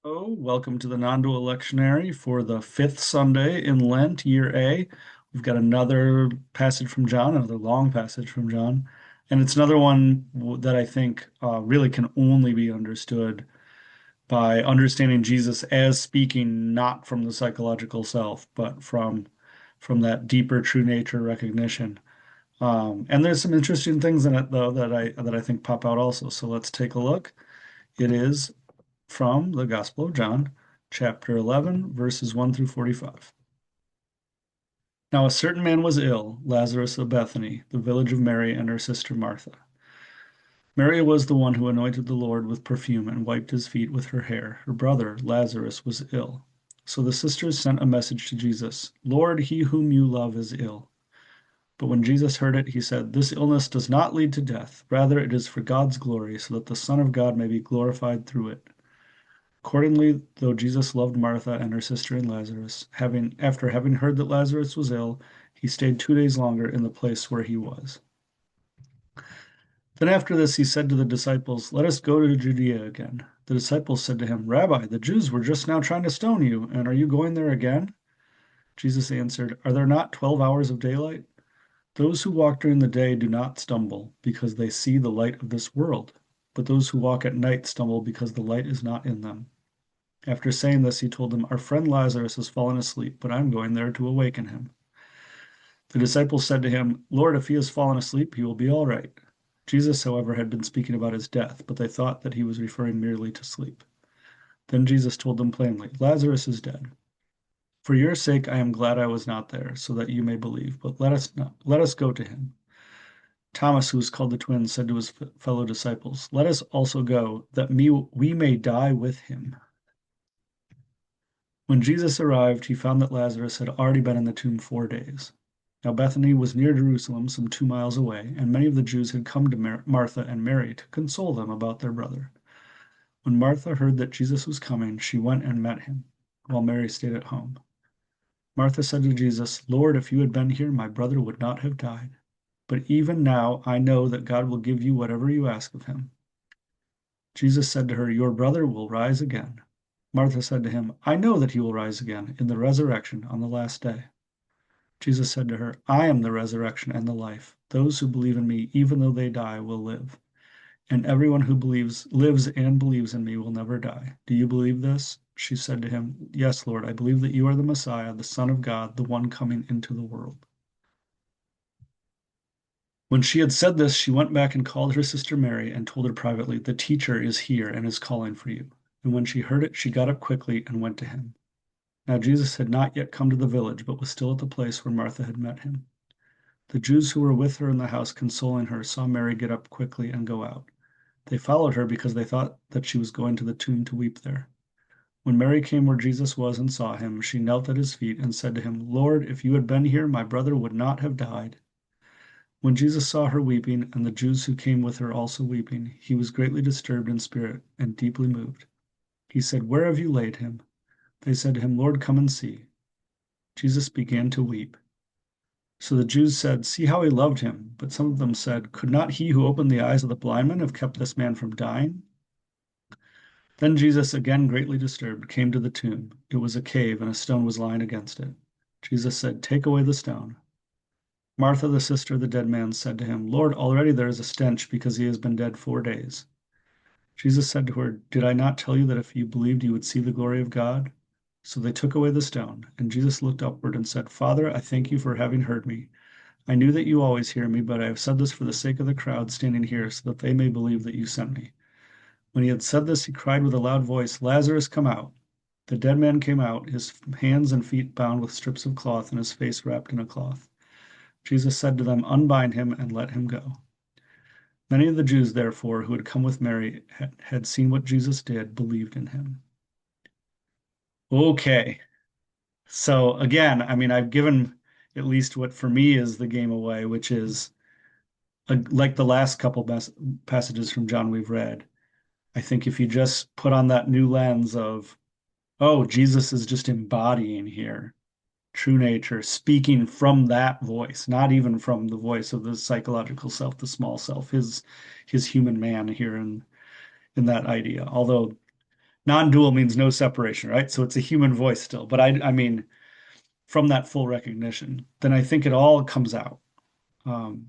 Oh, welcome to the non-dual lectionary for the fifth Sunday in Lent, year A. We've got another passage from John, another long passage from John, and it's another one that I think really can only be understood by understanding Jesus as speaking not from the psychological self, but from that deeper true nature recognition. And there's some interesting things in it though that I think pop out also. So let's take a look. It is from the Gospel of John, chapter 11, verses 1 through 45. Now, a certain man was ill, Lazarus of Bethany, the village of Mary and her sister Martha. Mary was the one who anointed the Lord with perfume and wiped his feet with her hair. Her brother, Lazarus, was ill. So the sisters sent a message to Jesus, Lord, he whom you love is ill. But when Jesus heard it, he said, This illness does not lead to death. Rather, it is for God's glory, so that the Son of God may be glorified through it. Accordingly, though Jesus loved Martha and her sister and Lazarus, after having heard that Lazarus was ill, he stayed 2 days longer in the place where he was. Then after this he said to the disciples, Let us go to Judea again. The disciples said to him, Rabbi, the Jews were just now trying to stone you, and are you going there again? Jesus answered, Are there not 12 hours of daylight? Those who walk during the day do not stumble, because they see the light of this world. But those who walk at night stumble because the light is not in them. After saying this, he told them, Our friend Lazarus has fallen asleep, but I'm going there to awaken him. The disciples said to him, Lord, if he has fallen asleep, he will be all right. Jesus, however, had been speaking about his death, but they thought that he was referring merely to sleep. Then Jesus told them plainly, Lazarus is dead. For your sake I am glad I was not there, so that you may believe, but let us go to him. Thomas, who was called the twin, said to his fellow disciples, Let us also go, that we may die with him. When Jesus arrived, he found that Lazarus had already been in the tomb 4 days. Now Bethany was near Jerusalem, some 2 miles away, and many of the Jews had come to Martha and Mary to console them about their brother. When Martha heard that Jesus was coming, she went and met him, while Mary stayed at home. Martha said to Jesus, Lord, if you had been here, my brother would not have died. But even now I know that God will give you whatever you ask of him. Jesus said to her, Your brother will rise again. Martha said to him, I know that he will rise again in the resurrection on the last day. Jesus said to her, I am the resurrection and the life. Those who believe in me, even though they die, will live. And everyone who lives and believes in me will never die. Do you believe this? She said to him, Yes, Lord, I believe that you are the Messiah, the Son of God, the one coming into the world. When she had said this, she went back and called her sister Mary and told her privately, The teacher is here and is calling for you. And when she heard it, she got up quickly and went to him. Now Jesus had not yet come to the village, but was still at the place where Martha had met him. The Jews who were with her in the house consoling her saw Mary get up quickly and go out. They followed her because they thought that she was going to the tomb to weep there. When Mary came where Jesus was and saw him, she knelt at his feet and said to him, Lord, if you had been here, my brother would not have died. When Jesus saw her weeping, and the Jews who came with her also weeping, he was greatly disturbed in spirit and deeply moved. He said, Where have you laid him? They said to him, Lord, come and see. Jesus began to weep. So the Jews said, See how he loved him. But some of them said, Could not he who opened the eyes of the blind man have kept this man from dying? Then Jesus, again greatly disturbed, came to the tomb. It was a cave, and a stone was lying against it. Jesus said, Take away the stone. Martha, the sister of the dead man, said to him, Lord, already there is a stench because he has been dead 4 days. Jesus said to her, Did I not tell you that if you believed you would see the glory of God? So they took away the stone, and Jesus looked upward and said, Father, I thank you for having heard me. I knew that you always hear me, but I have said this for the sake of the crowd standing here, so that they may believe that you sent me. When he had said this, he cried with a loud voice, Lazarus, come out. The dead man came out, his hands and feet bound with strips of cloth, and his face wrapped in a cloth. Jesus said to them, Unbind him and let him go. Many of the Jews, therefore, who had come with Mary, had seen what Jesus did, believed in him. Okay. So again, I mean, I've given at least what for me is the game away, which is like the last couple passages from John we've read. I think if you just put on that new lens of, oh, Jesus is just embodying here true nature, speaking from that voice, not even from the voice of the psychological self, the small self, his human man here in that idea. Although Non-dual means no separation, right? So it's a human voice still. But I mean, from that full recognition, then I think it all comes out. Um,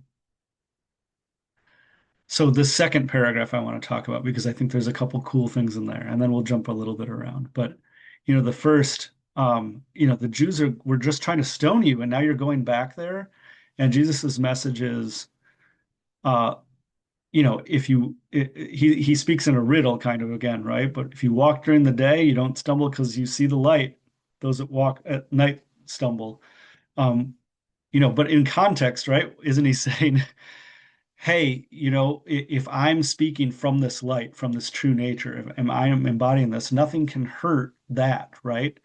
so the second paragraph I want to talk about because I think there's a couple cool things in there, and then we'll jump a little bit around. But the first, the Jews were just trying to stone you, and now you're going back there, and Jesus's message is, uh, if he speaks in a riddle kind of again, right? But if you walk during the day, you don't stumble because you see the light. Those that walk at night stumble. Um, but in context, right? Isn't he saying, hey, if I'm speaking from this light, from this true nature, if I am embodying this, nothing can hurt that, right?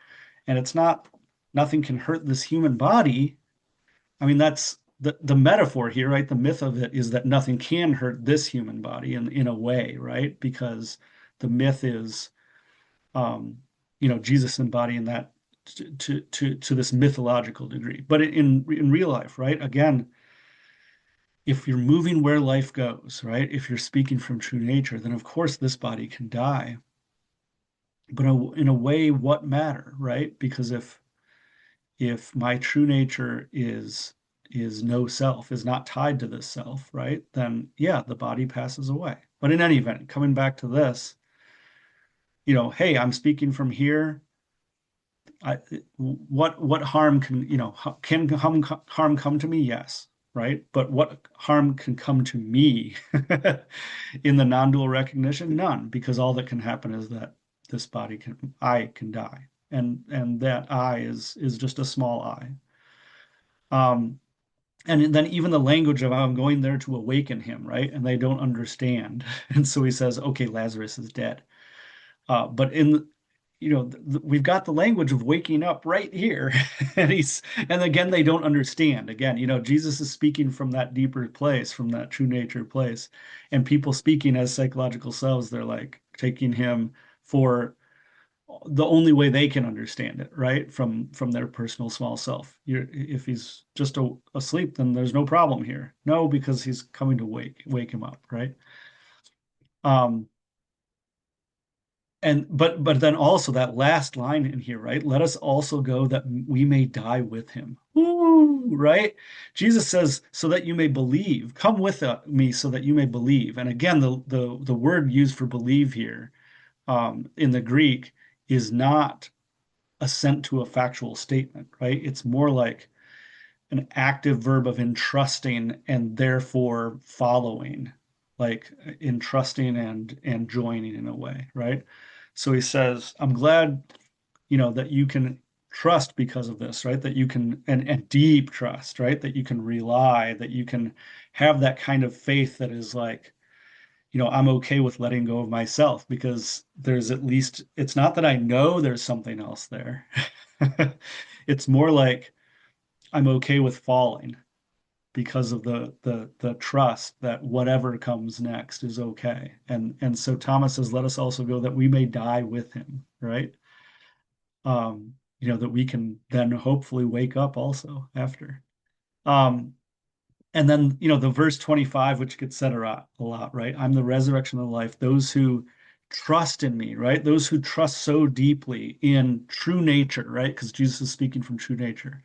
And it's not, nothing can hurt this human body. I mean, that's the metaphor here, right? The myth of it is that nothing can hurt this human body in a way, right? Because the myth is, um, Jesus embodying that to this mythological degree. But in real life, right? Again, if you're moving where life goes, right? If you're speaking from true nature, then of course this body can die. But in a way, what matter, right? Because if my true nature is no self, is not tied to this self, right? Then yeah, the body passes away. But in any event, coming back to this, hey, I'm speaking from here. I, what harm can can harm come to me? Yes, right. But what harm can come to me in the non-dual recognition? None, because all that can happen is that this I can die, and that I is just a small I. Um, and then even the language of I'm going there to awaken him, right? And they don't understand, and so he says, "Okay, Lazarus is dead." But we've got the language of waking up right here, and again they don't understand. Again, Jesus is speaking from that deeper place, from that true nature place, and people speaking as psychological selves, they're like taking him for the only way they can understand it, right? From their personal small self. If he's just asleep, then there's no problem here. No, because he's coming to wake him up, right? Um, And but then also that last line in here, right? Let us also go that we may die with him. Ooh, right? Jesus says, so that you may believe. Come with me so that you may believe. And again, the word used for believe here in the Greek is not assent to a factual statement, right? It's more like an active verb of entrusting and therefore following, like entrusting and joining in a way, right? So he says, I'm glad, that you can trust because of this, right? That you can and deep trust, right? That you can rely, that you can have that kind of faith that is like, I'm okay with letting go of myself because there's at least it's not that I know there's something else there. It's more like I'm okay with falling because of the trust that whatever comes next is okay. And so Thomas says, let us also go that we may die with him, right? That we can then hopefully wake up also after. Um, and then, the verse 25, which gets said a lot, right? I'm the resurrection of life. Those who trust in me, right? Those who trust so deeply in true nature, right? Because Jesus is speaking from true nature.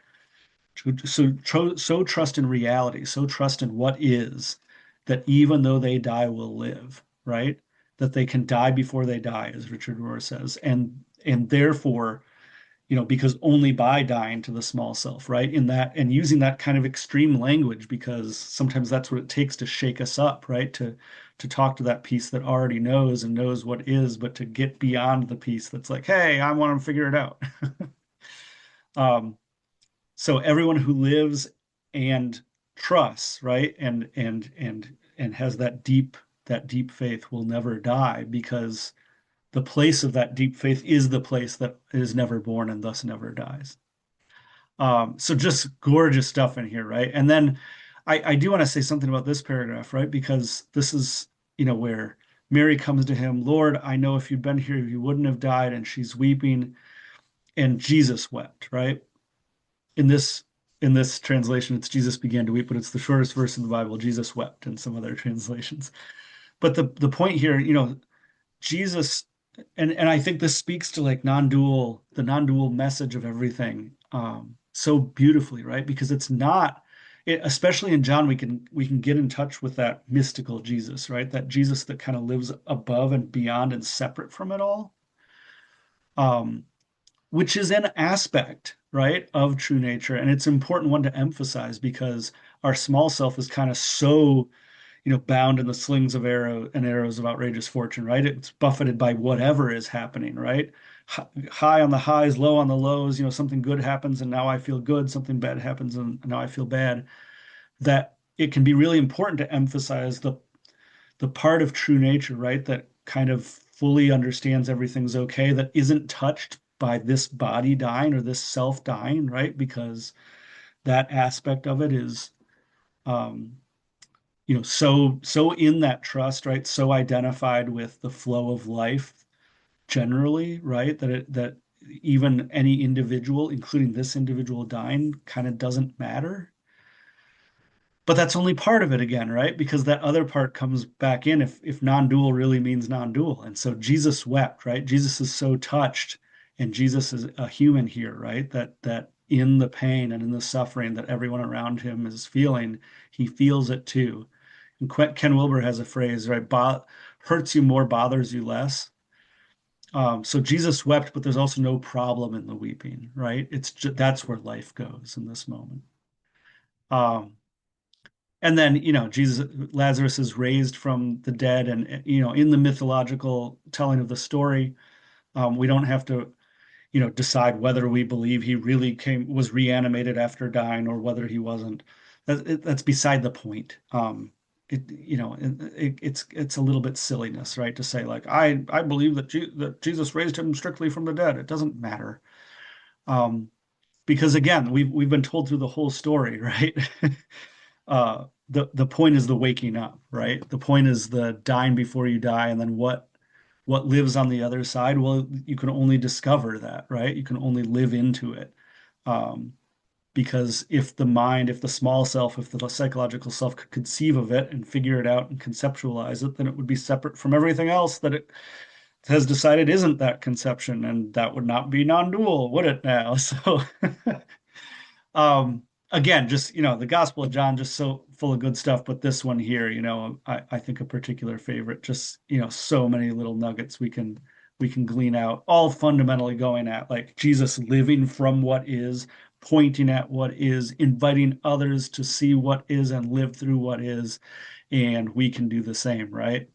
So trust in reality, so trust in what is, that even though they die, will live, right? That they can die before they die, as Richard Rohr says, and therefore, because only by dying to the small self, right? In that and using that kind of extreme language, because sometimes that's what it takes to shake us up, right? To talk to that piece that already knows and knows what is, but to get beyond the piece that's like, hey, I want to figure it out. um, so everyone who lives and trusts, right, and has that deep faith will never die because the place of that deep faith is the place that is never born and thus never dies. So just gorgeous stuff in here, right? And then I do want to say something about this paragraph, right? Because this is, where Mary comes to him, Lord, I know if you'd been here, you wouldn't have died, and she's weeping, and Jesus wept, right? in this in this translation, it's Jesus began to weep, but it's the shortest verse in the Bible. Jesus wept in some other translations. But the point here, Jesus and I think this speaks to like non-dual, the non-dual message of everything, so beautifully, right? Because it's not, especially in John, we can get in touch with that mystical Jesus, right? That Jesus that kind of lives above and beyond and separate from it all, um, which is an aspect, right, of true nature, and it's an important one to emphasize because our small self is kind of so bound in the slings of arrows of outrageous fortune, right? It's buffeted by whatever is happening, right? High on the highs, low on the lows, something good happens and now I feel good, something bad happens and now I feel bad. That it can be really important to emphasize the part of true nature, right? That kind of fully understands everything's okay, that isn't touched by this body dying or this self dying, right? Because that aspect of it is um, so in that trust, right? So identified with the flow of life generally, right? That even any individual, including this individual dying, kind of doesn't matter. But that's only part of it again, right? Because that other part comes back in if non-dual really means non-dual. And so Jesus wept, right? Jesus is so touched, and Jesus is a human here, right? That in the pain and in the suffering that everyone around him is feeling, he feels it too. And Ken Wilber has a phrase, right? Hurts you more, bothers you less. So Jesus wept, but there's also no problem in the weeping, right? That's where life goes in this moment. Um, and then, Lazarus is raised from the dead, and in the mythological telling of the story, we don't have to, decide whether we believe he really was reanimated after dying or whether he wasn't. That's beside the point. It's a little bit silliness, right? To say like I believe that Jesus raised him strictly from the dead. It doesn't matter, um, because again, we've been told through the whole story, right? The point is the waking up, right? The point is the dying before you die, and then what lives on the other side. Well, you can only discover that, right? You can only live into it. Um, because if the small self, if the psychological self could conceive of it and figure it out and conceptualize it, then it would be separate from everything else that it has decided isn't that conception, and that would not be non-dual, would it now? So again, just the Gospel of John, just so full of good stuff. But this one here, I think a particular favorite. Just so many little nuggets we can glean out, all fundamentally going at like Jesus living from what is, pointing at what is, inviting others to see what is and live through what is, and we can do the same, right?